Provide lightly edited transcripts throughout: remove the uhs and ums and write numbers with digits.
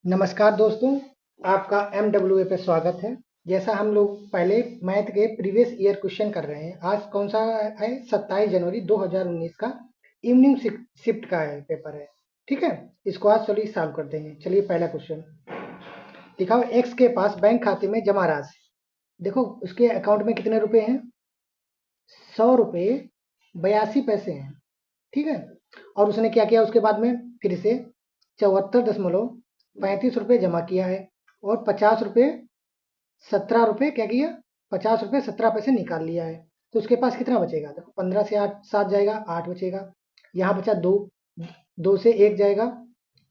नमस्कार दोस्तों, आपका MWA पे स्वागत है। जैसा हम लोग पहले मैथ के प्रीवियस ईयर क्वेश्चन कर रहे हैं, आज कौन सा है? 27 जनवरी 2019 का इवनिंग शिफ्ट का है पेपर है। ठीक है, इसको आज चलिए सॉल्व करते हैं। चलिए पहला क्वेश्चन दिखाओ। एक्स के पास बैंक खाते में जमा राशि, देखो उसके अकाउंट में कितने रुपए हैं? 100 रुपये 82 पैसे हैं। ठीक है, और उसने क्या किया उसके बाद में? फिर से 74.35 रुपये जमा किया है और 50 रुपये 17 रुपये क्या किया? 50 रुपये 17 पैसे निकाल लिया है। तो उसके पास कितना बचेगा? देखो 15 से 8 7 जाएगा, 8 बचेगा। यहाँ बचा 2, 2 से 1 जाएगा,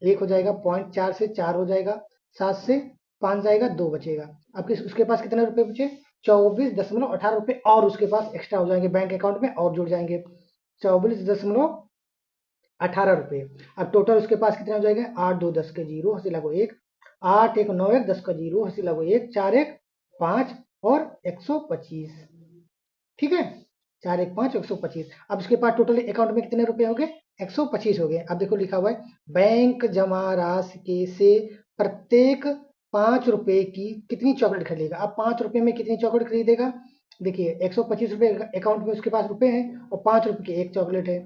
1 हो जाएगा। पॉइंट 4 से 4 हो जाएगा, 7 से 5 जाएगा, 2 बचेगा। अब उसके पास कितने रुपए बचे? 24.18 रुपये और उसके पास एक्स्ट्रा हो जाएंगे बैंक अकाउंट में और जुड़ जाएंगे 24.18 रुपये। अब टोटल उसके पास कितना हो जाएगा? 8 2 10 के जीरो, हंसी लगो 1, 8 1 9 1 10 का जीरो, हंसी लगो 1, 4 1 5 और 125। ठीक है, 4 1 5 125। अब उसके पास टोटल अकाउंट में कितने रुपए हो गए? 125 हो गए। अब देखो लिखा हुआ है बैंक जमा राशि के से प्रत्येक 5 रुपए की कितनी चॉकलेट खरीदेगा। अब 5 रुपए में कितनी चॉकलेट खरीदेगा? देखिए 125 रुपए अकाउंट में उसके पास रुपए हैं और 5 रुपए की एक चॉकलेट है,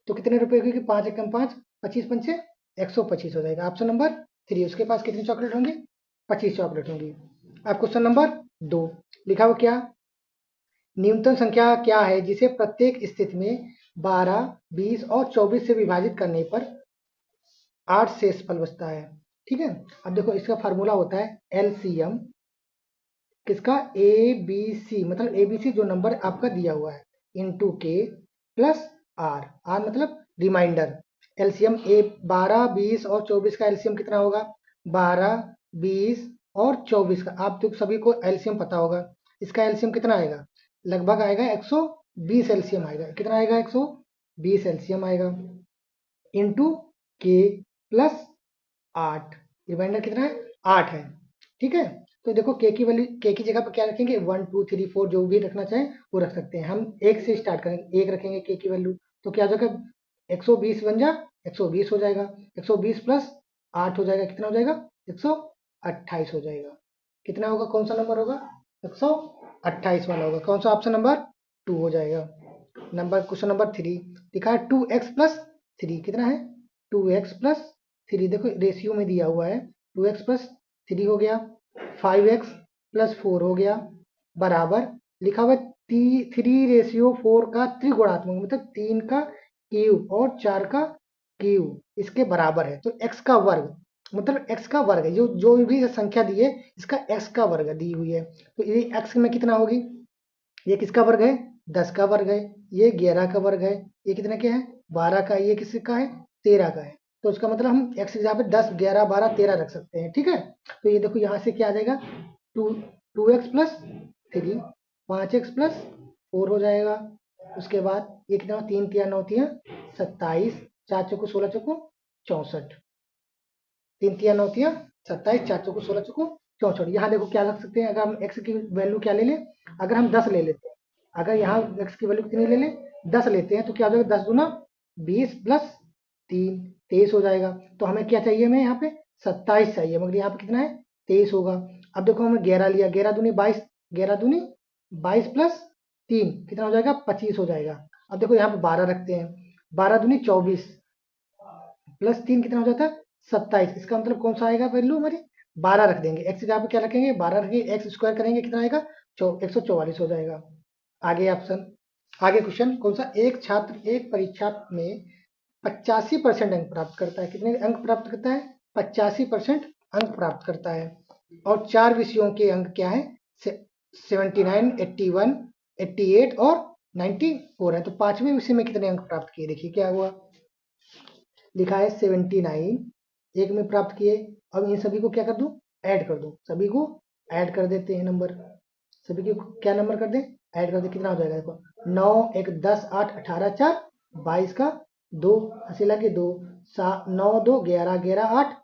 तो कितने रुपए होगी? 5 एकम 5, 25 पंचे 125 हो जाएगा। ऑप्शन नंबर 3, उसके पास कितनी चॉकलेट होंगी? 25 चॉकलेट होंगी। अब क्वेश्चन नंबर 2 लिखा हुआ क्या? न्यूनतम संख्या क्या है जिसे प्रत्येक स्थिति में 12, 20 और 24 से विभाजित करने पर 8 शेषफल बचता है। ठीक है, अब देखो इसका फार्मूला होता है एलसीएम किसका? ए बी सी, मतलब ए बी सी जो नंबर आपका दिया हुआ है इंटू के प्लस आर, आर मतलब रिमाइंडर। एलसीएम ए 12, 20 और 24 का एलसीएम कितना होगा? 12, 20 और 24 का आप तो सभी को एलसीएम पता होगा। इसका एलसीएम कितना आएगा? लगभग आएगा 120 एलसीएम आएगा। कितना आएगा? 120 एलसीएम आएगा इंटू के प्लस 8, रिमाइंडर कितना है? 8 है। ठीक है, तो देखो के की वैल्यू, के की जगह पर क्या रखेंगे? 1 2 3 4 जो भी रखना चाहें वो रख सकते हैं। हम एक से स्टार्ट करेंगे, एक रखेंगे के की वैल्यू, तो क्या हो जाएगा? 120 बन जा 120 हो जाएगा। 120 प्लस 8 हो जाएगा, कितना हो जाएगा? 128 हो जाएगा। कितना होगा? कौन सा नंबर होगा? 128 वाला होगा। कौन सा? ऑप्शन नंबर 2 हो जाएगा। नंबर क्वेश्चन नंबर 3 लिखा है 2x+3 कितना है? 2x+3, देखो रेशियो में दिया हुआ है। 2x+3 हो गया, 5x+4 हो गया, बराबर लिखा हुआ है 3/4 का त्रिगुणात्मक, मतलब 3 का क्यूब और 4 का क्यूब इसके बराबर है। तो x का वर्ग, मतलब x का वर्ग है, जो जो भी संख्या दी है इसका x का वर्ग दी हुई है। तो ये x में कितना होगी? ये किसका वर्ग है? 10 का वर्ग है। ये 11 का वर्ग है। ये कितने के है? 12 का। ये किसका है? 13 का है। तो इसका मतलब हम x की जगह पे 10 11 12 13 रख सकते हैं। ठीक है, तो ये देखो यहाँ से क्या आ जाएगा? 2x+3, 5x+4 हो जाएगा। उसके बाद ये कितना? 3 3 9 3 27, 4 चौको 16 चौको 64, 3 3 9 3 27, 4 चौको 16 चौको 64। यहाँ देखो क्या रख सकते हैं? अगर हम x की वैल्यू क्या ले लें? अगर हम 10 ले लेते हैं, अगर यहाँ x की वैल्यू कितनी ले लें? 10 लेते हैं, तो क्या हो जाएगा? 10 दूना 20 प्लस 3 23 हो जाएगा। तो हमें क्या चाहिए? हमें यहाँ पे 27 चाहिए, मगर यहाँ पे कितना है? 23 होगा। अब देखो हमने 11 लिया, 11 दूनी 22, 11 दूनी 22 प्लस 3 कितना हो जाएगा? 25 हो जाएगा। अब देखो यहाँ पे 12 रखते हैं, 12 दूनी 24 प्लस 3 कितना हो जाता है? 27। इसका मतलब कौन सा आएगा वैल्यू हमारी? 12 रख देंगे। एक्स की जगह पे क्या रखेंगे? 12 रखेंगे, एक्स स्क्वायर करेंगे कितना आएगा? 144 हो जाएगा। आगे ऑप्शन, आगे क्वेश्चन कौन सा? एक छात्र एक परीक्षा में 85% अंक प्राप्त करता है। कितने अंक प्राप्त करता है? 85% अंक प्राप्त करता है। और 4 विषयों के अंक क्या है? 79, 81, 88 और 94 है। तो 5वें विषय में कितने अंक प्राप्त किए? देखिए क्या हुआ, लिखा है 79 एक में प्राप्त किए। अब इन सभी को क्या कर दूं? ऐड कर दूं। सभी को ऐड कर देते हैं नंबर, सभी को क्या नंबर कर दें? ऐड कर दे। कितना हो जाएगा? देखो 9 1 10 8 18 4 22 का 2, हंसी लगे 2, 9 2 11 11 8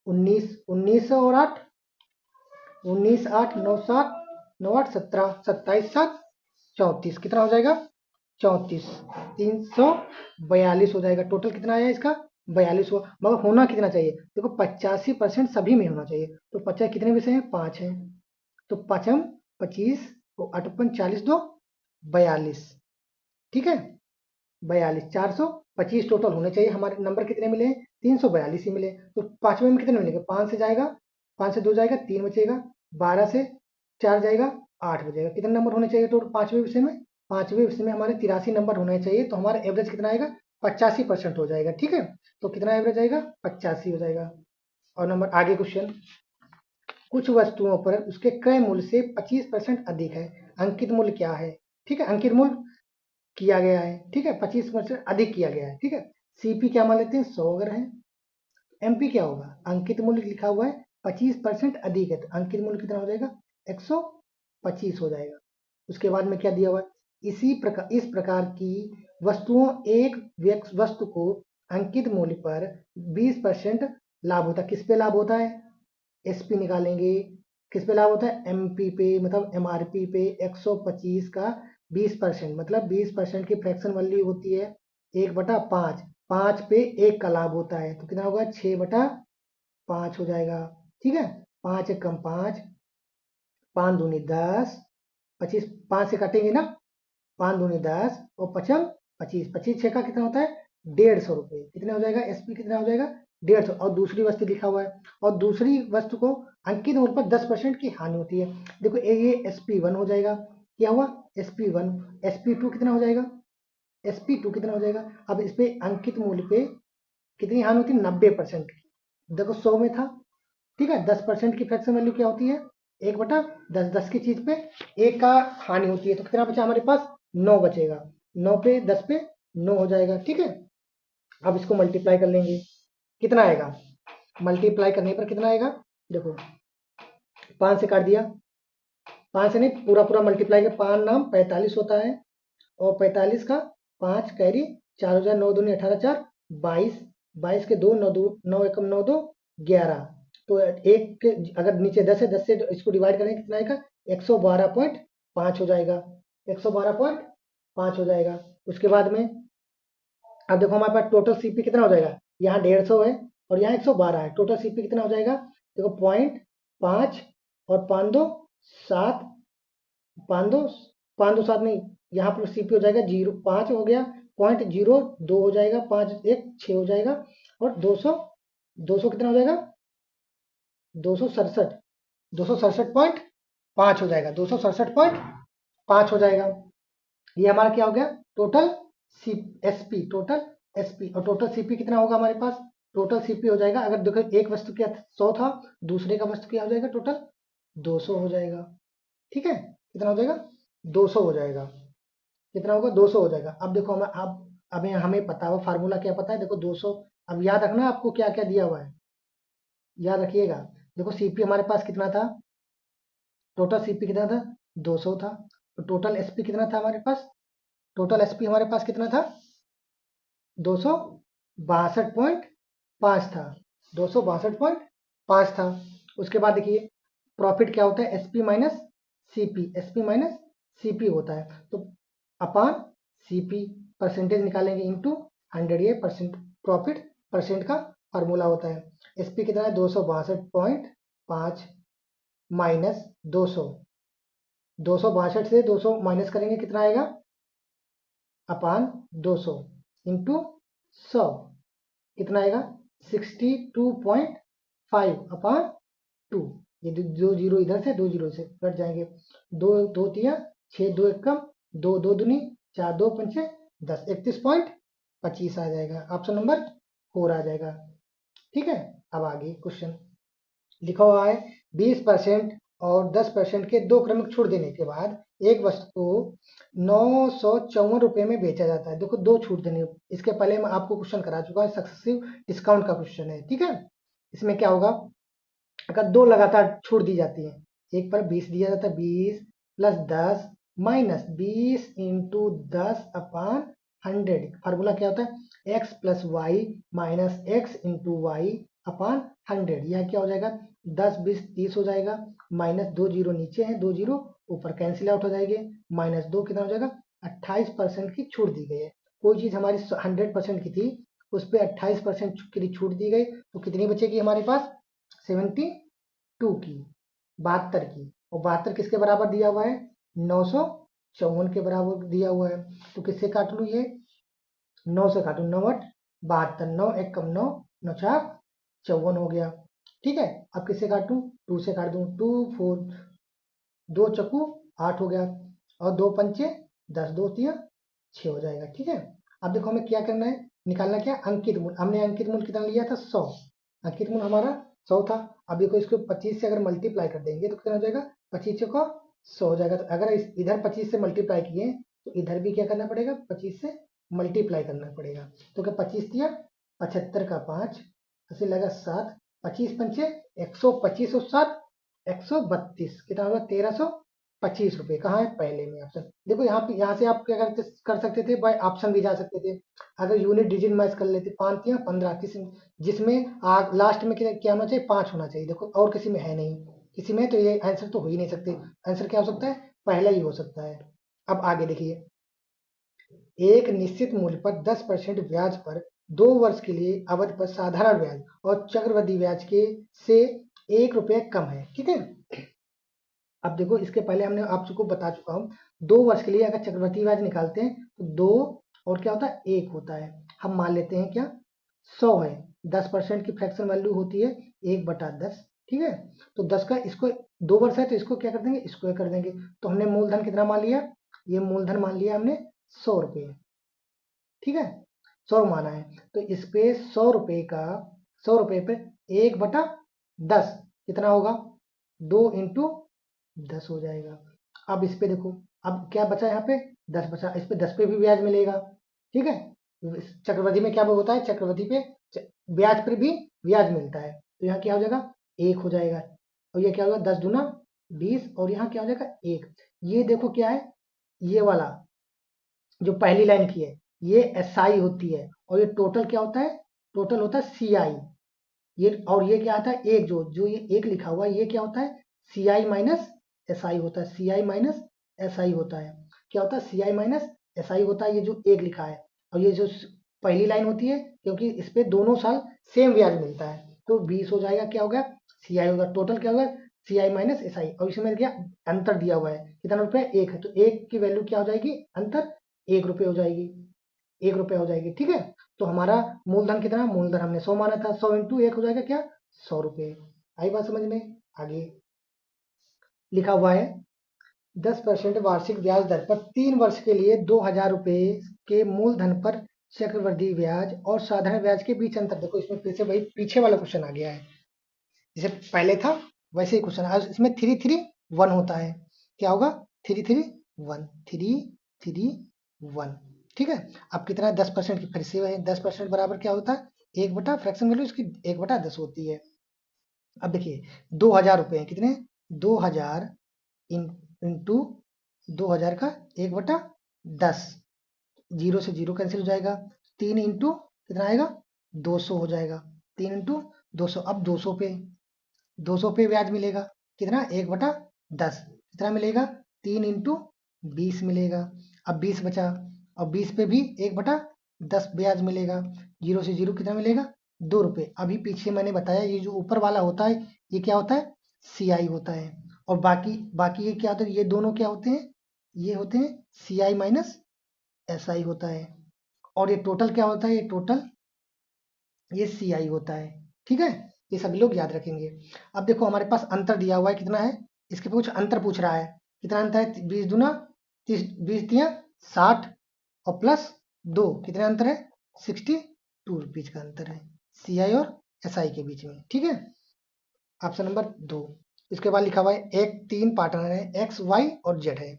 19 19 और 8 19 8 9 7 9 8 17 27 7 34, कितना हो जाएगा? 34 342 हो जाएगा। टोटल कितना आया इसका? 42 हुआ, मगर होना कितना चाहिए? देखो 85% सभी में होना चाहिए, तो 50 कितने विषय हैं? 5 है, तो 5 25 तो 8 40 दो 42, ठीक है, 42 425 टोटल होने चाहिए। हमारे नंबर कितने मिले? 342 ही मिले। तो पांचवें में कितने मिलेंगे? 5 से जाएगा, 5 से 2 जाएगा, 3 बचेगा, 12 से 4 जाएगा, 8 बचेगा। कितने नंबर होने चाहिए टोटल पांचवें विषय में? पांचवें विषय में हमारे 83 नंबर होने चाहिए, तो हमारा एवरेज कितना आएगा? 85% हो जाएगा, ठीक है। तो कितना एवरेज आएगा? 85 हो जाएगा। और नंबर आगे क्वेश्चन, कुछ वस्तुओं पर उसके क्रय मूल्य से 25% अधिक है, अंकित मूल्य क्या है? ठीक है, अंकित मूल्य किया गया है, ठीक है, 25% अधिक किया गया है, ठीक है। सीपी क्या मान लेते हैं? 100 अगर है। एमपी क्या होगा? अंकित मूल्य लिखा हुआ है 25% अधिक है, तो अंकित मूल्य कितना हो जाएगा? 125 हो जाएगा। उसके बाद में क्या दिया हुआ है? इस प्रकार की वस्तुओं एक वस्तु को अंकित मूल्य पर 20% लाभ होता है। किस पे लाभ होता है? एसपी निकालेंगे। किस पे लाभ होता है? एमपी पे, मतलब एमआरपी पे 125 का 20%, मतलब 20% की फ्रैक्शन वैल्यू होती है 1/5, 5 पे 1 का लाभ होता है, तो कितना होगा? 6/5 हो जाएगा, ठीक है। 5 एकम 5, 5 दूनी 10, 25 5 से काटेंगे ना, 5 दूनी 10 और 5 25, 25 छः का कितना होता है? 150 रुपये। कितने हो जाएगा? एसपी कितना हो जाएगा? 150। और दूसरी वस्तु लिखा हुआ है, और दूसरी वस्तु को अंकित मूल्य पर 10% की हानि होती है। देखो ये SP1 हो जाएगा। क्या हुआ? SP1। SP2 कितना हो जाएगा? SP2 कितना हो जाएगा? अब इस पे अंकित मूल्य पे कितनी हानि होती है? 90% की। देखो 100 में था, ठीक है, 10% की फ्रैक्शन वैल्यू क्या होती है? 1/10, 10 की चीज पे 1 का हानि होती है, तो कितना बचा हमारे पास? 9 बचेगा। 9 पे 10 पे 9 हो जाएगा, ठीक है। अब इसको मल्टीप्लाई कर लेंगे, कितना आएगा? मल्टीप्लाई करने पर कितना आएगा? देखो 5 से काट दिया, 5 से नहीं, पूरा पूरा मल्टीप्लाई कर, 5 नाम 45 होता है, और 45 का 5 कैरी 4 हो जाए, 9 दूनी 18 4 22, 22 के 2 9 2 9 एकम 9 2 11, तो एक के अगर नीचे 10 है, 10 से इसको डिवाइड करेंगे कितना आएगा? 112.5 हो जाएगा, 112.5 हो जाएगा। उसके बाद में अब देखो हमारे पास टोटल सीपी कितना हो जाएगा? यहाँ 150 है और यहाँ 112 है, टोटल सीपी कितना हो जाएगा? देखो 0.5 और 5 2 7, 5 2 नहीं, यहाँ पर सीपी हो जाएगा 0.5 हो गया, 0.02 हो जाएगा, 5 1 6 हो जाएगा, और 200 कितना हो जाएगा? 267, 267.5 हो जाएगा, 267.5 हो जाएगा। ये हमारा क्या हो गया? Total SP, total SP. और टोटल सीपी कितना होगा हमारे पास? टोटल सीपी हो जाएगा, अगर देखो एक वस्तु क्या 100 था, दूसरे का वस्तु क्या हो जाएगा? टोटल 200 हो जाएगा, ठीक है। कितना हो जाएगा? 200 हो जाएगा। कितना होगा? 200 हो जाएगा। अब देखो हमें अब हमें पता हो फार्मूला क्या पता है? देखो 200, अब याद रखना आपको क्या क्या दिया हुआ है, याद रखिएगा। देखो सीपी हमारे पास कितना था? टोटल सीपी कितना था? 200 था। तो टोटल एसपी कितना था हमारे पास? टोटल एसपी हमारे पास कितना था? 262.5 था, 262.5 था। उसके बाद देखिए प्रॉफिट क्या होता है? SP minus CP, SP minus CP होता है, तो अपान सीपी परसेंटेज निकालेंगे इंटू 100, ये परसेंट प्रॉफिट परसेंट का फार्मूला होता है। एसपी कितना है? 262.5 माइनस 200, 262 से 200 माइनस करेंगे कितना आएगा? अपान 200 इंटू 100, कितना आएगा? 62.5 अपान 2। ये दो जीरो इधर से, दो जीरो से कट जाएंगे, दो दो तिया 6 2 एकम 2 2 दूनी 4 2 पंचे 10, 31.25 आ जाएगा, ऑप्शन नंबर 4 आ जाएगा, ठीक है। अब आगे क्वेश्चन लिखा हुआ है 20% और 10% के दो क्रमिक छूट देने के बाद एक वस्तु को 954 रुपये में बेचा जाता है। देखो दो छूट देने, इसके पहले मैं आपको क्वेश्चन करा चुका है, सक्सेसिव डिस्काउंट का क्वेश्चन है, ठीक है। इसमें क्या होगा? अगर दो लगातार छूट दी जाती है, एक पर 20 दिया जाता है, 20 plus 10 minus 20 into 10 upon 100, formula क्या होता है? x plus y minus x into y upon 100। यह क्या हो जाएगा? 10 20 30 हो जाएगा, माइनस 2 जीरो नीचे है, 2 जीरो ऊपर कैंसिल आउट हो जाएंगे, -2 कितना हो जाएगा? 28% की छूट दी गई है। कोई चीज हमारी 100% की थी, उस पर 28% की छूट दी गई, तो कितनी बचेगी हमारे पास 72 की, 72 की। और 72 किसके बराबर दिया हुआ है, 954 के बराबर दिया हुआ है। तो किससे काट लूँ, ये 9 से काटू, 9 8 72, 9 1 कम 9, 9 4 54 हो गया। ठीक है, अब किससे काटूं, 2 से काट दूं, 2 4, 2 चक्कू 8 हो गया, और 2 पंचे 10, 2 तिया 6 हो जाएगा। ठीक है, अब देखो हमें क्या करना है, निकालना क्या, अंकित मूल। हमने अंकित मूल कितना लिया था, 100। अंकित मूल हमारा 100 था। अब देखो इसको 25 से अगर मल्टीप्लाई कर देंगे तो कितना हो जाएगा, 25 को 100 हो जाएगा। तो अगर इधर 25 से मल्टीप्लाई किए तो इधर भी क्या करना पड़ेगा, 25 से मल्टीप्लाई करना पड़ेगा। तो क्या 25 दिया 75 का 5, ऐसे लगा 7, 25 पंचे 125 और 7 132, कितना होगा 1325 रुपए। कहाँ है, पहले में ऑप्शन। देखो यहाँ पे, यहाँ से आप क्या कर सकते थे, बाय ऑप्शन भी जा सकते थे। अगर यूनिट डिजिट मैच कर लेते, 5 या 15, किसी जिसमें लास्ट में क्या होना चाहिए, 5 होना चाहिए। देखो और किसी में है नहीं, किसी में तो ये आंसर तो हो ही नहीं सकते। आंसर क्या हो सकता है, पहला ही हो सकता है। अब आगे देखिए, एक निश्चित मूल्य पर 10% ब्याज पर 2 वर्ष के लिए अवधि पर साधारण ब्याज और चक्रवृद्धि ब्याज के से 1 रुपये कम है। ठीक है, अब देखो इसके पहले हमने आपको बता चुका हूँ, 2 वर्ष के लिए अगर चक्रवृद्धि ब्याज निकालते हैं तो 2 और क्या होता है, 1 होता है। हम मान लेते हैं क्या, 100 है, 10% की फ्रैक्शन वैल्यू होती है 1/10। ठीक है, तो 10 का इसको 2 वर्ष है तो इसको क्या कर देंगे, स्क्वायर कर देंगे। तो हमने मूलधन कितना मान लिया, ये मूलधन मान लिया हमने 100 रुपये। ठीक है, 100 माना है, तो इस पे 100 रुपये का, 100 रुपये पे 1/10 कितना होगा, 2 इंटू 10 हो जाएगा। अब इस पे देखो, अब क्या बचा यहाँ पे, 10 बचा, इस पे 10 पे भी ब्याज मिलेगा। ठीक है, चक्रवृद्धि में क्या होता है, चक्रवृद्धि पे ब्याज पर भी ब्याज मिलता है। तो यहाँ क्या हो जाएगा, 1 हो जाएगा, और ये क्या होगा, 10 दूना 20, और यहाँ क्या हो जाएगा 1। ये देखो क्या है, ये वाला जो पहली लाइन की है ये SI होती है, और ये टोटल क्या होता है, टोटल होता है CI। ये और ये क्या आता है, एक जो जो ये एक लिखा हुआ है ये क्या होता है, CI माइनस SI होता है, CI माइनस SI होता है। क्या होता है, CI माइनस SI होता है, ये जो एक लिखा है। और ये जो पहली लाइन होती है, क्योंकि इस पे दोनों साल सेम ब्याज मिलता है, तो 20 हो जाएगा, क्या होगा, CI होगा, टोटल क्या होगा, CI माइनस SI। और इसमें क्या अंतर दिया हुआ है, कितना रुपया, 1 है, तो 1 की वैल्यू क्या हो जाएगी, अंतर 1 रुपये हो जाएगी, 1 रुपये हो जाएगी। ठीक है, तो हमारा मूलधन कितना, मूलधन हमने 100 माना था, 100 इंटू 1 हो जाएगा क्या, 100 रुपये। आई बात समझ में। आगे लिखा हुआ है, 10% वार्षिक ब्याज दर पर 3 वर्ष के लिए 2000 रुपये के मूलधन पर चक्रवृद्धि ब्याज और साधारण ब्याज के बीच अंतर। देखो इसमें फिर से वही पीछे वाला क्वेश्चन आ गया है, जैसे पहले था वैसे ही क्वेश्चन। आज इसमें 3 3 1 होता है, क्या होगा, 3 3 1, 3 3 1। ठीक है, अब कितना है, 10% की, फिर से 10% बराबर क्या होता है, 1 फ्रैक्शन वैल्यू इसकी 1/10 होती है। अब देखिए 2000 रुपये कितने, 2000 इंटू 2000 का 1/10, जीरो से जीरो कैंसिल हो जाएगा, 3 इंटू कितना आएगा, 200 हो जाएगा, 3 इंटू 200। अब 200 पे ब्याज मिलेगा, कितना, 1/10, कितना मिलेगा, 3 इंटू 20 मिलेगा। अब 20 बचा, और 20 पे भी 1/10 ब्याज मिलेगा, जीरो से जीरो कितना मिलेगा, 2 रुपये। अभी पीछे मैंने बताया ये जो ऊपर वाला होता है ये क्या होता है, CI होता है, और बाकी बाकी ये क्या होता है, ये दोनों क्या होते हैं, ये होते हैं CI माइनस SI होता है। और ये टोटल क्या होता है, ये टोटल ये CI होता है। ठीक है, ये सभी लोग याद रखेंगे। अब देखो हमारे पास अंतर दिया हुआ है, कितना है, इसके कुछ अंतर पूछ रहा है, कितना अंतर है, 20 दूना 30, 20 तिया 60, और प्लस 2, कितना अंतर है, 62 रुपीज का अंतर है CI और SI के बीच में। ठीक है, ऑप्शन नंबर 2। इसके बाद लिखा हुआ है, एक 3 पार्टनर है, X Y और Z है।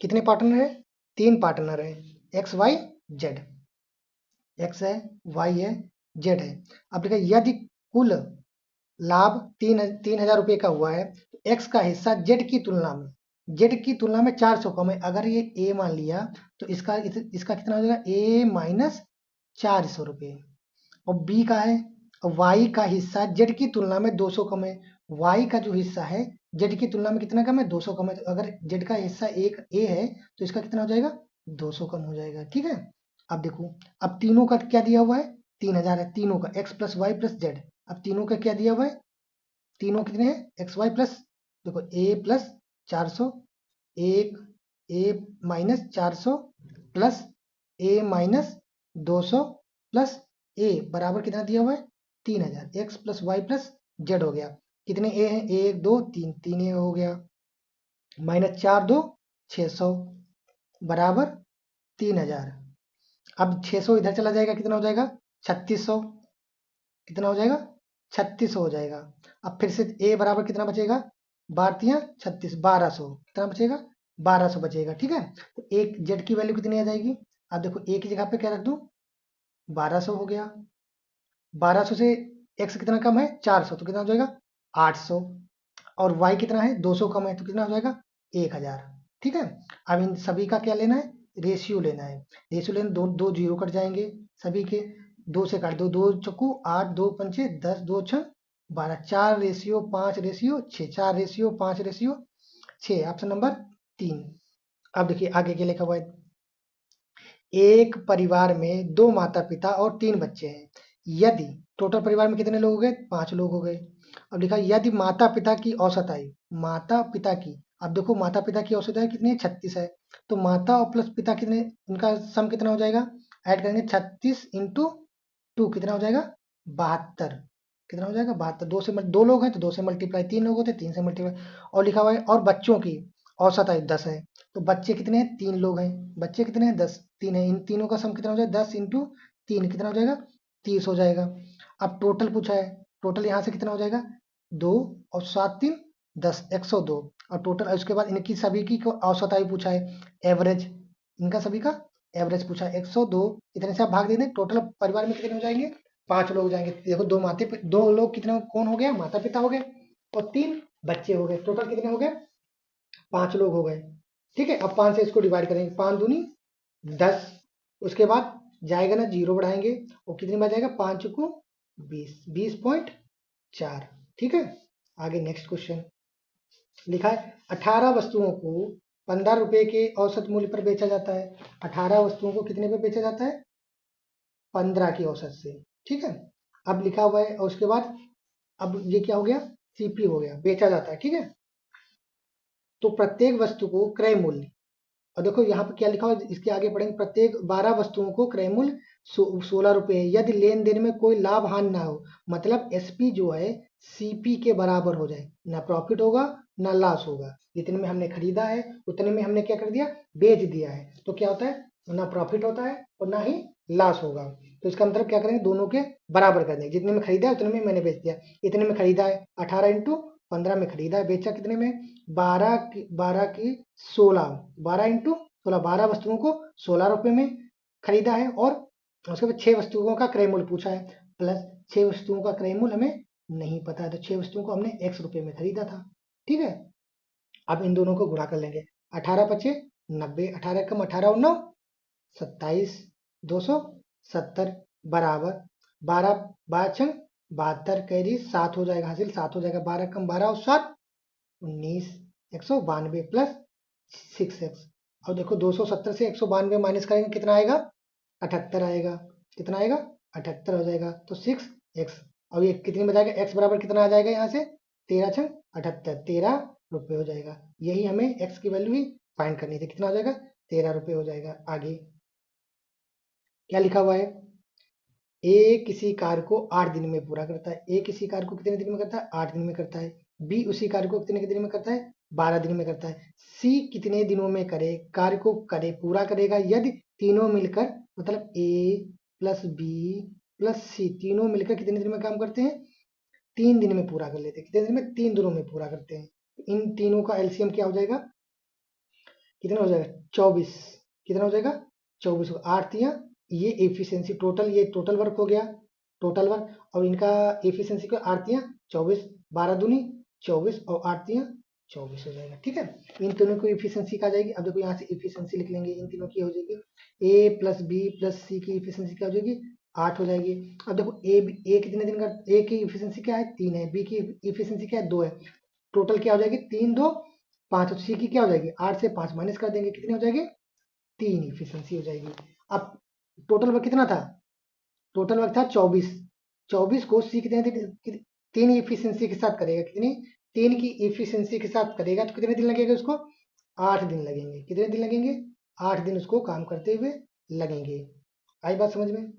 कितने पार्टनर है, 3 पार्टनर है, X Y Z, X है, Y है, Z है। अब देखिए यदि कुल लाभ 3000 रुपये का हुआ है, तो X का हिस्सा Z की तुलना में 400 कम है। अगर ये A मान लिया तो इसका कितना हो जाएगा, A माइनस 400 रुपये। और B का है, और Y का हिस्सा Z की तुलना में 200 कम है। Y का जो हिस्सा है Z की तुलना में कितना कम है, 200 कम है। तो अगर Z का हिस्सा एक A है तो इसका कितना हो जाएगा, 200 कम हो जाएगा। ठीक है, अब देखो, अब तीनों का क्या दिया हुआ है, 3000 है तीनों का, x plus y plus z. अब तीनों का क्या दिया हुआ है, तीनों कितने हैं, एक्स वाई प्लस, देखो ए प्लस 400, एक a minus 400 plus a minus 200 plus a बराबर कितना दिया हुआ है 3000, x plus y plus z हो गया। कितने ए हैं, एक दो तीन, तीन ए हो गया, माइनस 4 2 600 बराबर 3000। अब 600 इधर चला जाएगा, कितना हो जाएगा 3600, कितना हो जाएगा 3600 हो जाएगा। अब फिर से ए बराबर कितना बचेगा, बारतियाँ 36, 1200, कितना बचेगा 1200 बचेगा। ठीक है, तो एक जेड की वैल्यू कितनी आ जाएगी, अब देखो ए की जगह पे क्या रख दूं, 1200 हो गया। 1200 से एक्स कितना कम है 400, तो कितना हो जाएगा 800, और वाई कितना है 200 कम है, तो कितना हो जाएगा 1000। ठीक है, अब इन सभी का क्या लेना है, रेशियो लेना है। रेशियो लेना, दो दो जीरो कट जाएंगे सभी के, दो से काट दो, दो चक्कू 8, दो पंचे 10, दो छः 12, 4 ratio 5 ratio 6, 4 ratio 5 ratio 6, option number 3। अब देखिए आगे क्या लिखा हुआ है, एक परिवार में 2 माता पिता और 3 बच्चे हैं, यदि टोटल परिवार में कितने लोग हो गए, 5 लोग हो गए। अब लिखा यदि माता पिता की औसत आयु, माता पिता की, अब देखो माता पिता की औसत आयु कितनी है 36 है, तो माता और प्लस पिता कितने, उनका सम कितना हो जाएगा, ऐड करेंगे 36 इंटू 2, कितना हो जाएगा 72, कितना हो जाएगा 72, दो लोग हैं तो 2 से मल्टीप्लाई, 3 लोग होते 3 से मल्टीप्लाई। और लिखा हुआ है और बच्चों की औसत आयु 10 है, तो बच्चे कितने हैं 3 लोग हैं, बच्चे कितने हैं 10, 3 है, इन तीनों का सम कितना हो जाएगा 10 इंटू 3, कितना हो जाएगा 30 हो जाएगा। अब टोटल पूछा है, टोटल यहाँ से कितना हो जाएगा 2 और 7 3 10, 102, और टोटल उसके बाद इनकी सभी की औसत आयु पूछा है, एवरेज, इनका सभी का एवरेज पूछा है 102, इतने से आप भाग दे दें, टोटल परिवार में कितने हो जाएंगे 5 लोग जाएंगे। देखो दो लोग कितने, कौन हो गया माता पिता हो गए, और 3 बच्चे हो गए, टोटल कितने हो गए 5 लोग हो गए। ठीक है, अब 5 से इसको डिवाइड करेंगे, 5 दूनी 10, उसके बाद जाएगा ना जीरो बढ़ाएंगे, और कितनी बार जाएगा 5 को 20, 20.4। ठीक है, आगे नेक्स्ट क्वेश्चन लिखा है 18 वस्तुओं को 15 रुपए के औसत मूल्य पर बेचा जाता है, 18 वस्तुओं को कितने पे बेचा जाता है 15 की औसत से। ठीक है, अब लिखा हुआ है, और उसके बाद अब ये क्या हो गया सीपी हो गया, बेचा जाता है। ठीक है, तो प्रत्येक वस्तु को क्रय मूल्य, और देखो यहाँ पे क्या लिखा हुआ है, इसके आगे पढ़ेंगे, प्रत्येक 12 वस्तुओं को क्रय मूल्य 16 रुपए है, यदि लेन देन में कोई लाभ हानि ना हो, मतलब एसपी जो है सीपी के बराबर हो जाए, ना प्रॉफिट होगा ना लॉस होगा, जितने में हमने खरीदा है उतने में हमने क्या कर दिया बेच दिया है, तो क्या होता है ना प्रॉफिट होता है और ना ही लॉस होगा। तो इसका मतलब क्या करेंगे, दोनों के बराबर कर देंगे, जितने में खरीदा है उतने में मैंने बेच दिया, इतने में खरीदा है 18 इंटू 15 में खरीदा है, बेचा कितने में 12 की 16, 12 इंटू 16, 12 वस्तुओं को 16 रुपए में खरीदा है, और उसके बाद 6 वस्तुओं का क्रय मूल्य पूछा है, प्लस 6 वस्तुओं का क्रय मूल्य हमें नहीं पता है, तो 6 वस्तुओं को हमने x रुपए में खरीदा था। ठीक है, अब इन दोनों को गुणा कर लेंगे, 18 पचे 90, 18 कम 18 और 9 27, 270 बराबर 12 12 72, कैरी 7 हो जाएगा, हासिल 7 हो जाएगा, 12 कम 12 और 7 19, 192 प्लस 6x। अब देखो 270 से 192 माइनस करेंगे कितना आएगा 78 आएगा, कितना आएगा 78 हो जाएगा, तो 6x। अब ये कितनी में जाएगा x बराबर कितना आ जाएगा यहाँ से 13 छंग 78, 13 रुपये हो जाएगा। यही हमें x की वैल्यू ही फाइंड करनी थी, कितना हो जाएगा 13 रुपये हो जाएगा। आगे क्या लिखा हुआ है, ए किसी कार्य को 8 दिन में पूरा करता है, ए किसी कार्य को कितने दिन में करता है 8 दिन में करता है, बी उसी कार्य को कितने दिन में करता है 12 दिन में करता है, सी कितने दिनों में करे कार्य को करे पूरा करेगा यदि तीनों मिलकर, मतलब ए प्लस बी प्लस सी तीनों मिलकर कितने दिन में काम करते हैं 3 दिन में पूरा कर लेते हैं, कितने दिन में 3 दिनों में पूरा करते हैं। इन तीनों का एलसीएम क्या हो जाएगा, कितना हो जाएगा 24, कितना हो जाएगा 24, 8 ये एफिशिएंसी टोटल, ये टोटल वर्क हो गया टोटल वर्क, और इनका एफिशिएंसी को 8 24, 12 दूनी 24 और 8 24 हो जाएगा। ठीक है, इन तीनों को एफिशिएंसी कहा जाएगी। अब देखो यहाँ से एफिशिएंसी लिख लेंगे, इन तीनों की हो जाएगी ए प्लस बी प्लस सी की एफिशिएंसी क्या हो जाएगी 8 हो जाएगी। अब देखो ए कितने दिन का, ए की एफिशिएंसी क्या है 3 है, बी की एफिशिएंसी क्या है 2 है, टोटल क्या हो जाएगी 3 2 5, सी की क्या हो जाएगी 8 से 5 माइनस कर देंगे, कितनी हो जाएगी 3 एफिशिएंसी हो जाएगी। अब टोटल वर्क कितना था, टोटल वर्क था 24। 24 को सी कितने 3 इफिशियंसी के साथ करेगा, कितनी 3 की इफिशियंसी के साथ करेगा तो कितने दिन लगेगा उसको, 8 दिन लगेंगे। कितने दिन लगेंगे, 8 दिन उसको काम करते हुए लगेंगे। आई बात समझ में।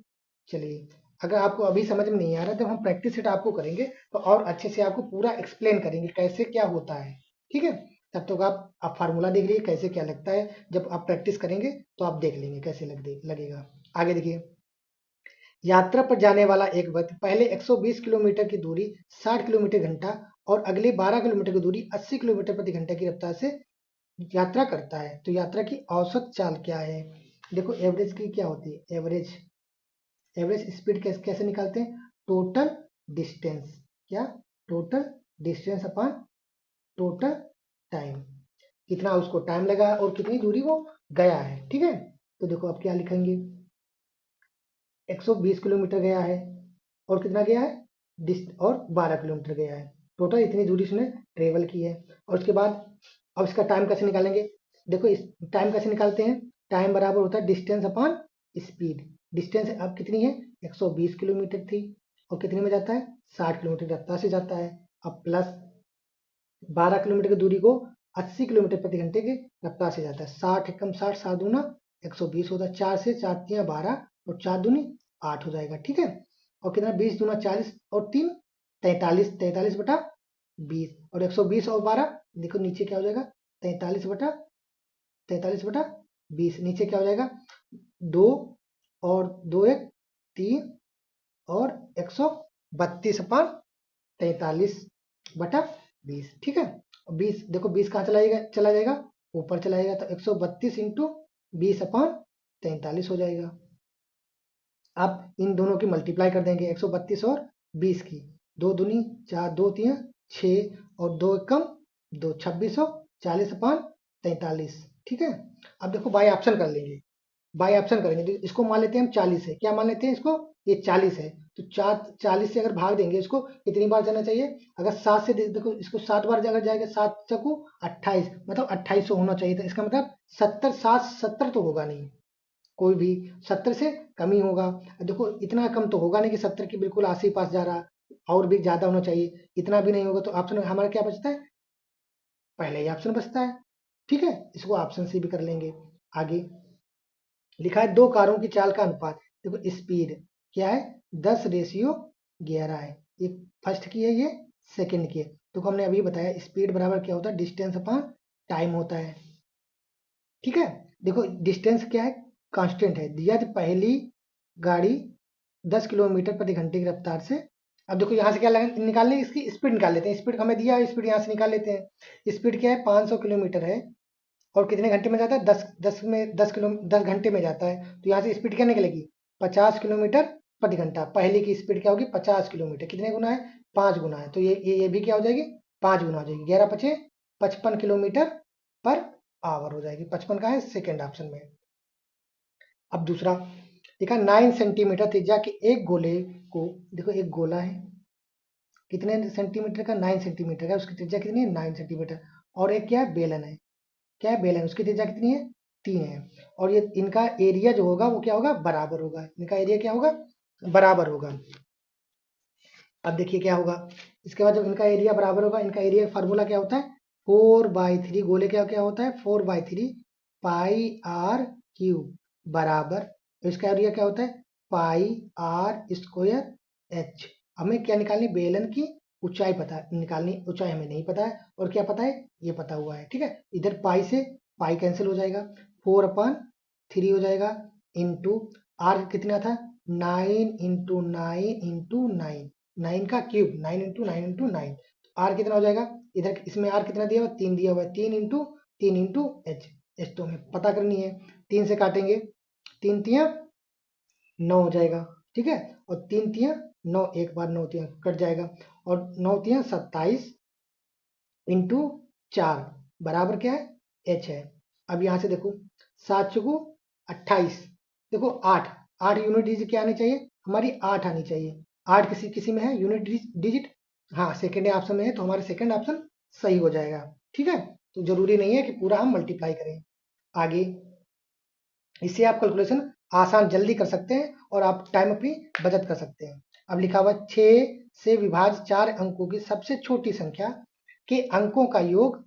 चलिए, अगर आपको अभी समझ में नहीं आ रहा तो हम प्रैक्टिस सेट आपको करेंगे तो और अच्छे से आपको पूरा एक्सप्लेन करेंगे कैसे क्या होता है। ठीक है, तब तक आप फार्मूला देख लीजिए कैसे क्या लगता है। जब आप प्रैक्टिस करेंगे तो आप देख लेंगे कैसे लगेगा। आगे देखिए, यात्रा पर जाने वाला एक व्यक्ति पहले 120 किलोमीटर की दूरी 60 किलोमीटर घंटा और अगले 12 किलोमीटर की दूरी 80 किलोमीटर प्रति घंटा की रफ्तार से यात्रा करता है, तो यात्रा की औसत चाल क्या है। देखो एवरेज की क्या होती है, एवरेज स्पीड कैसे निकालते हैं, टोटल डिस्टेंस, क्या total distance upon total time, कितना उसको टाइम लगा और कितनी दूरी वो गया है। ठीक है, तो देखो अब क्या लिखेंगे, 120 किलोमीटर गया है और कितना गया है और 12 किलोमीटर गया है, टोटल इतनी दूरी उसने ट्रेवल की है। और उसके बाद अब इसका टाइम कैसे निकालेंगे, देखो इस टाइम कैसे निकालते हैं, टाइम बराबर होता है डिस्टेंस अपॉन स्पीड। डिस्टेंस अब कितनी है, 120 किलोमीटर थी और कितने में जाता है, 60 किलोमीटर रफ्तार से जाता है। अब प्लस 12 किलोमीटर की दूरी को 80 किलोमीटर प्रति घंटे की रफ्तार से जाता है। 60 एकम 60, 7 दूना 120 होता है, 4 से 4 तियां 12 और 4 दूनी 8 हो जाएगा। ठीक है, और कितना 20 दूना 40 और 3 43, 43 बटा 20 और 120 और 12 देखो नीचे क्या हो जाएगा, 43 बटा 20, नीचे क्या हो जाएगा 2 और 2 एक 3 और 132 अपान 43 बटा 20। ठीक है, 20 देखो 20 कहाँ चला जाएगा ऊपर चला जाएगा, तो 132 इंटू 20 अपान 43 हो जाएगा। आप इन दोनों की मल्टीप्लाई कर देंगे, 132 और 20 की, 2 दूनी 4, 2 3 6 और 2 कम 2, 2640 अपान 43। ठीक है, अब देखो बाई ऑप्शन कर लेंगे, बाई ऑप्शन करेंगे तो इसको मान लेते हैं हम 40 है, क्या मान लेते हैं इसको, ये 40 है तो 40 से अगर भाग देंगे इसको कितनी बार जाना चाहिए, अगर 7 से देखो इसको 7 बार अगर जाएगा, 7 चकू 28 मतलब 2800 होना चाहिए था, इसका मतलब 70 7 70 तो होगा नहीं, कोई भी 70 से कम ही होगा। देखो इतना कम तो होगा नहीं कि 70 की बिल्कुल आस ही पास जा रहा, और भी ज्यादा होना चाहिए, इतना भी नहीं होगा, तो ऑप्शन हमारा क्या बचता है, पहले ही ऑप्शन बचता है। ठीक है, इसको ऑप्शन से भी कर लेंगे। आगे लिखा है 2 कारों की चाल का अनुपात, देखो स्पीड क्या है 10:11 है, ये फर्स्ट की है ये सेकंड की है, तो हमने अभी बताया स्पीड बराबर क्या होता है डिस्टेंस अपॉन टाइम होता है। ठीक है, देखो डिस्टेंस क्या है कांस्टेंट है, दिया तो पहली गाड़ी 10 किलोमीटर प्रति घंटे की रफ्तार से, अब देखो यहाँ से क्या निकालने इसकी स्पीड निकाल लेते हैं, स्पीड हमें दिया है स्पीड यहाँ से निकाल लेते हैं। स्पीड क्या है 500 किलोमीटर है और कितने घंटे में जाता है, 10 घंटे में जाता है, तो यहाँ से स्पीड क्या निकलेगी 50 किलोमीटर प्रति घंटा। पहले की स्पीड क्या होगी 50 किलोमीटर, कितने गुना है 5 गुना है, तो ये भी क्या हो जाएगी 5 गुना हो जाएगी, 11 पचे 55 किलोमीटर पर आवर हो जाएगी। 55 का है सेकेंड ऑप्शन में। अब दूसरा देखा 9 सेंटीमीटर त्रिज्या के एक गोले को, देखो एक गोला है कितने सेंटीमीटर का 9 सेंटीमीटर का, उसकी त्रिज्या कितनी है 9 सेंटीमीटर, और एक क्या है बेलन है, क्या है बेलन, उसकी त्रिज्या कितनी है 3 है, और ये इनका एरिया जो होगा वो क्या होगा बराबर होगा, इनका एरिया क्या होगा बराबर होगा। अब देखिए क्या होगा, इसके बाद जब इनका एरिया बराबर होगा, इनका एरिया फार्मूला क्या होता है 4/3, गोले क्या क्या होता है 4/3 पाई आर क्यूब बराबर, तो इसका एरिया क्या होता है पाई आर स्क्वायर एच। हमें क्या निकालनी, बेलन की ऊंचाई पता निकालनी, ऊंचाई हमें नहीं पता है, और क्या पता है ये पता हुआ है। ठीक है, इधर पाई से पाई कैंसिल हो जाएगा, 4/3 हो जाएगा इंटू आर कितना था 9 इंटू 9 इंटू 9, 9 का क्यूब 9 इंटू 9 इंटू 9, आर कितना हो जाएगा, इधर इसमें आर कितना दिया हुआ 3 दिया हुआ है, 3 इंटू एच, एच तो हमें पता करनी है, 3 से काटेंगे 3 तियां 9 हो जाएगा। ठीक है, और 3 तियां 9, एक बार 9 तियां कट जाएगा, और 9 तियां 27 इंटू 4 बराबर क्या है एच है। अब यहाँ से देखो 7 चुको 28, देखो 8 8 यूनिट डिजिट क्या आनी चाहिए हमारी 8 आनी चाहिए, 8 किसी किसी में है यूनिट डिजिट, हाँ सेकेंड ऑप्शन में है, तो हमारा सेकेंड ऑप्शन सही हो जाएगा। ठीक है, तो जरूरी नहीं है कि पूरा हम मल्टीप्लाई करें। आगे इससे आप कैलकुलेशन आसान जल्दी कर सकते हैं और आप टाइम अपनी बचत कर सकते हैं। अब लिखा हुआ 6 से विभाज्य 4 अंकों की सबसे छोटी संख्या के अंकों का योग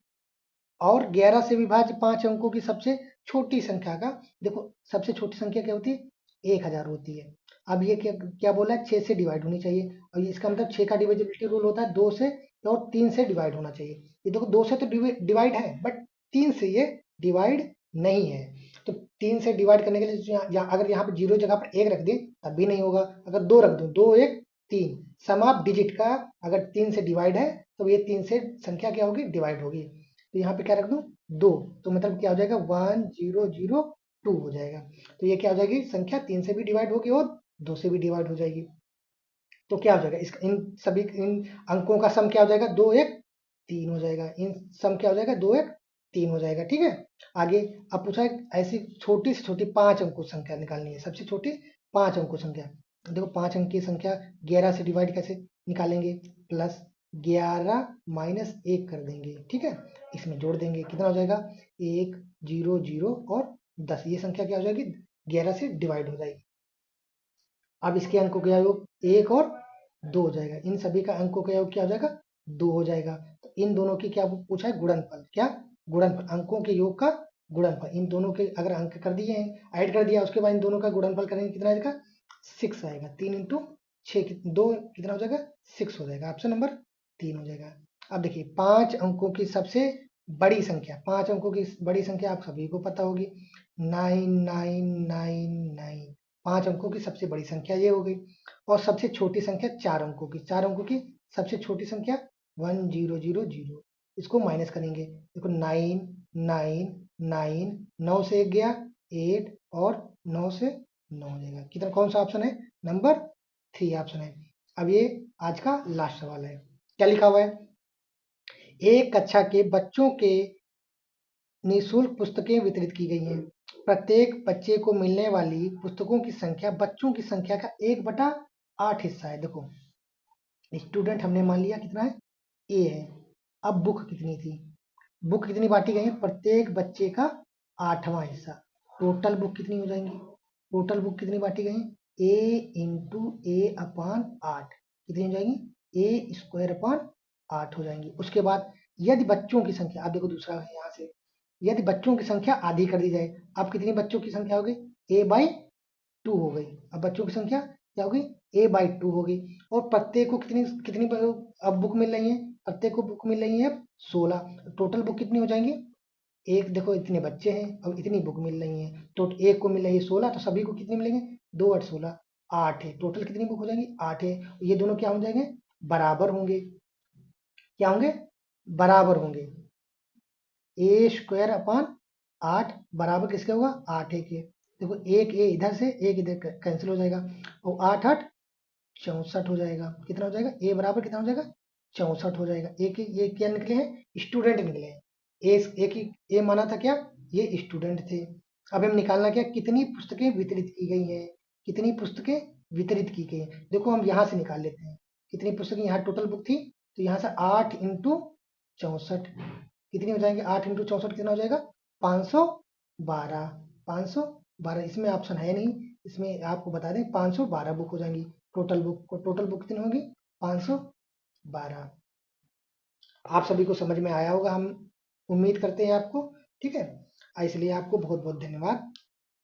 और 11 से विभाज्य 5 अंकों की सबसे छोटी संख्या का, देखो सबसे छोटी संख्या क्या होती है, 1000 होती है। अब ये क्या क्या बोला है, 6 से डिवाइड होनी चाहिए, और इसका मतलब 6 का डिविजिबिलिटी रूल होता है 2 से और 3 से डिवाइड होना चाहिए। ये देखो 2 से तो डिवाइड है, बट 3 से ये डिवाइड नहीं है। तो 3 से डिवाइड करने के लिए अगर यहाँ पे 0 जगह पर 1 रख दें तब भी नहीं होगा, अगर 2 रख दूं, 2 1 3, सम ऑफ डिजिट का अगर 3 से डिवाइड है तो ये 3 से संख्या क्या होगी, डिवाइड होगी। तो यहाँ पे क्या रख दूं, 2, तो मतलब क्या हो जाएगा 1002 हो जाएगा। तो ये क्या हो जाएगी, संख्या 3 से भी डिवाइड होगी और 2 से भी डिवाइड हो जाएगी। तो क्या हो जाएगा, इन सभी इन अंकों का सम क्या हो जाएगा, 2 1 3 हो जाएगा। इन सम क्या हो जाएगा, 2 1 3 हो जाएगा। ठीक है, आगे अब पूछा है ऐसी छोटी से छोटी 5 अंकों संख्या निकालनी है, सबसे छोटी 5 अंकों संख्या। देखो 5 अंक की संख्या 11 से डिवाइड कैसे निकालेंगे, प्लस 11 माइनस 1 कर देंगे। ठीक है, इसमें जोड़ देंगे, कितना हो जाएगा 1 0 0 और 10, ये संख्या क्या हो जाएगी, 11 से डिवाइड हो जाएगी। अब इसके अंकों का योग 1 और 2 हो जाएगा, इन सभी का अंकों का योग क्या हो जाएगा, 2 हो जाएगा। तो इन दोनों की क्या पूछा है, गुणनफल, क्या गुणनफल, अंकों के योग का गुणनफल। इन दोनों के अगर अंक कर दिए हैं, ऐड कर दिया, उसके बाद इन दोनों का गुणनफल करेंगे, कितना आएगा 6 आएगा। 3 इंटू 6 2 कितना हो जाएगा 6 हो जाएगा, ऑप्शन नंबर 3 हो जाएगा। अब देखिए 5 अंकों की सबसे बड़ी संख्या, 5 अंकों की बड़ी संख्या आप सभी को पता होगी, 9999, 5 अंकों की सबसे बड़ी संख्या ये हो गई। और सबसे छोटी संख्या 4 अंकों की, 4 अंकों की सबसे छोटी संख्या 1000, इसको माइनस करेंगे, देखो 9 9 9, 9 से 1 गया 8 और 9 से 9 हो जाएगा। कितना, कौन सा ऑप्शन है, नंबर 3 ऑप्शन है। अब ये आज का लास्ट सवाल है, क्या लिखा हुआ है, एक कक्षा के बच्चों के निःशुल्क पुस्तकें वितरित की गई हैं। प्रत्येक बच्चे को मिलने वाली पुस्तकों की संख्या बच्चों की संख्या का 1/8 हिस्सा है। देखो स्टूडेंट हमने मान लिया कितना है, ए है। अब बुक कितनी थी, बुक कितनी बांटी गई है, प्रत्येक बच्चे का 8वां हिस्सा। टोटल बुक कितनी हो जाएंगी, टोटल बुक कितनी बांटी गई, ए इंटू ए अपान 8, कितनी हो जाएंगी, ए स्क्वायर अपान 8 हो जाएंगी। उसके बाद यदि बच्चों की संख्या, आप देखो दूसरा है यहाँ से, यदि बच्चों की संख्या आधी कर दी जाए, अब कितनी बच्चों की संख्या हो गई, a/2 हो गई। अब बच्चों की संख्या क्या होगी, a/2 होगी। और प्रत्येक को कितनी कितनी अब बुक मिल रही है, प्रत्येक को बुक मिल रही है अब 16, टोटल बुक कितनी हो जाएंगी, एक देखो इतने बच्चे हैं और इतनी बुक मिल रही है, तो एक को मिल रही है 16, तो सभी को कितने मिलेंगे, 2 8 16 8 है, टोटल कितनी बुक हो जाएंगी 8 है। ये दोनों क्या हो जाएंगे, बराबर होंगे, क्या होंगे, बराबर होंगे। ए स्क्वायर अपान 8 बराबर किसके होगा, 8 ए के। देखो एक ए इधर से एक इधर कैंसिल हो जाएगा, और 8 8 64 हो जाएगा। कितना हो जाएगा, ए बराबर कितना हो जाएगा, 64 हो जाएगा। ए के ये क्या निकले हैं, स्टूडेंट निकले हैं। ए की ए माना था क्या, ये स्टूडेंट थे। अब हम निकालना क्या, कितनी पुस्तकें वितरित की गई हैं, कितनी पुस्तकें वितरित की गई हैं। देखो हम यहाँ से निकाल लेते हैं, कितनी पुस्तकें, यहाँ टोटल बुक थी, तो यहाँ से 8 इंटू 64 कितनी हो जाएंगे, 8 इंटू 64 कितना हो जाएगा, 512, 512। इसमें ऑप्शन है नहीं, इसमें आपको बता दें 512 बुक हो जाएंगी। टोटल बुक कितनी होगी, 512। आप सभी को समझ में आया होगा, हम उम्मीद करते हैं आपको। ठीक है, इसलिए आपको बहुत बहुत धन्यवाद।